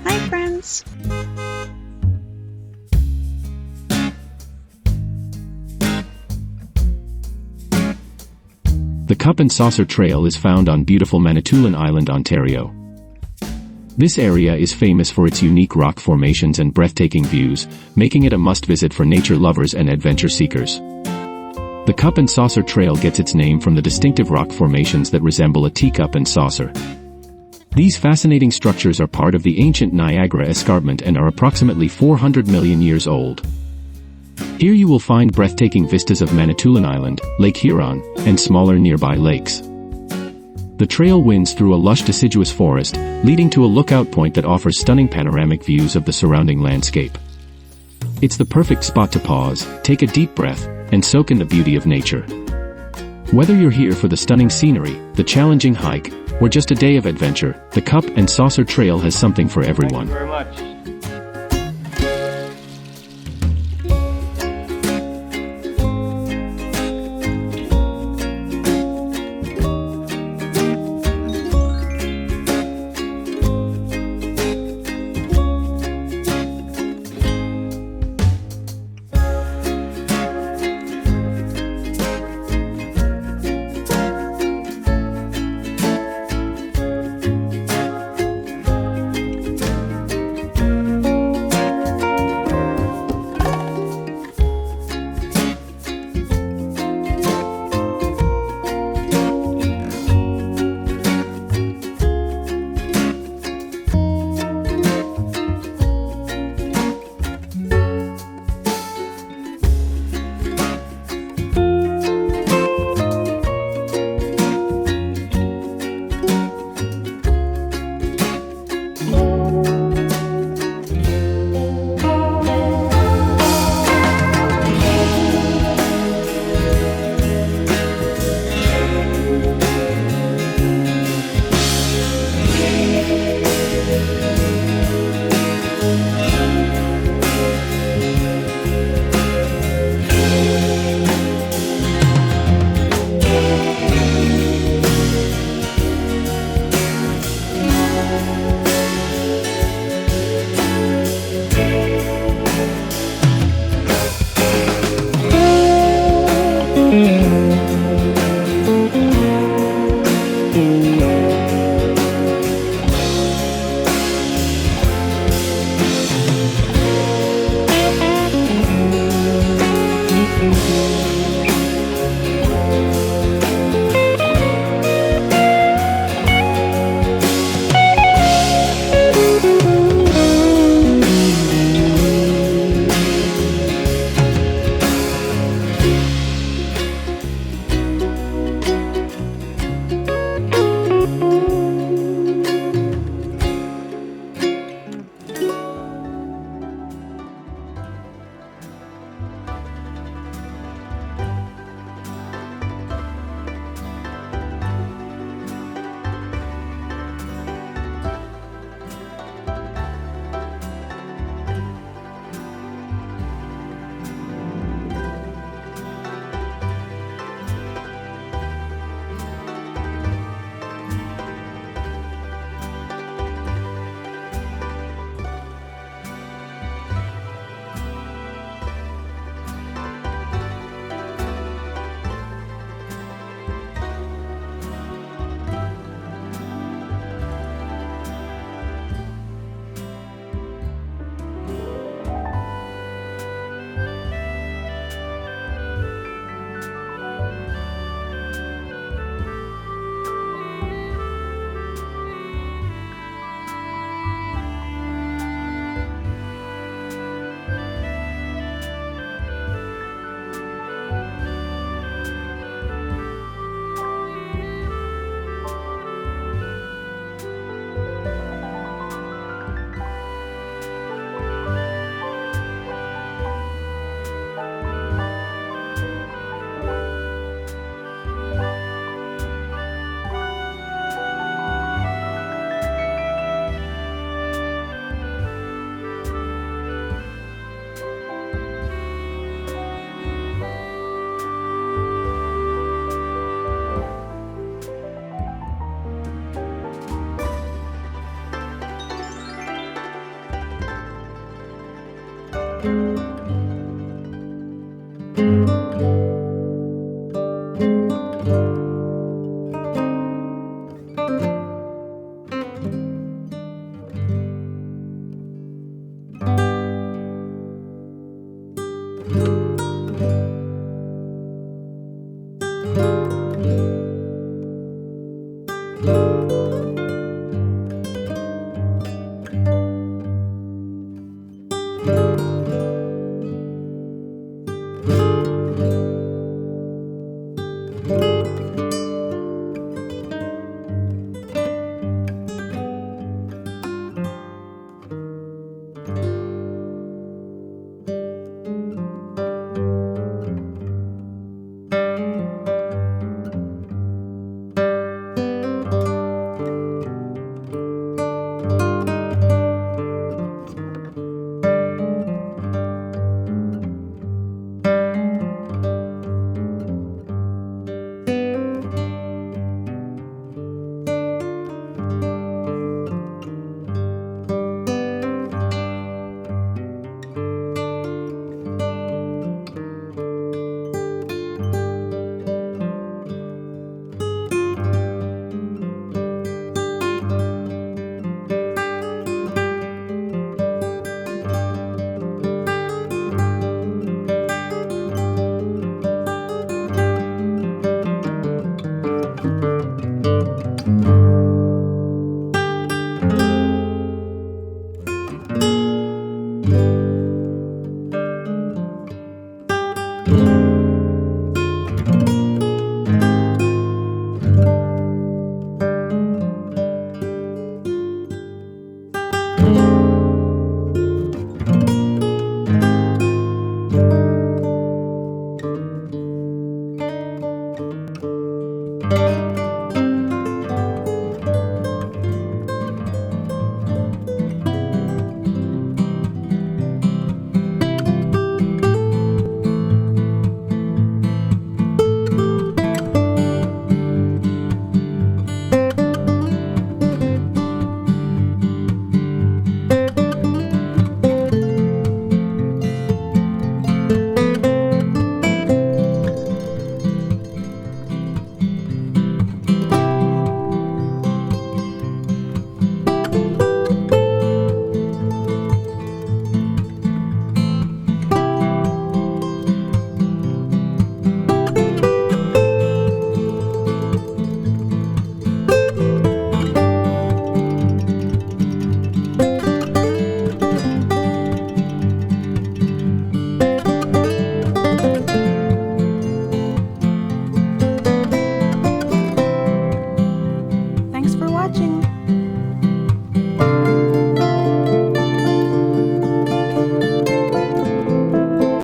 Hi, friends! The Cup and Saucer Trail is found on beautiful Manitoulin Island, Ontario. This area is famous for its unique rock formations and breathtaking views, making it a must-visit for nature lovers and adventure seekers. The Cup and Saucer Trail gets its name from the distinctive rock formations that resemble a teacup and saucer. These fascinating structures are part of the ancient Niagara escarpment and are approximately 400 million years old. Here you will find breathtaking vistas of Manitoulin Island, Lake Huron, and smaller nearby lakes. The trail winds through a lush deciduous forest, leading to a lookout point that offers stunning panoramic views of the surrounding landscape. It's the perfect spot to pause, take a deep breath, and soak in the beauty of nature. Whether you're here for the stunning scenery, the challenging hike, or just a day of adventure, the Cup and Saucer Trail has something for everyone. Thank you very much.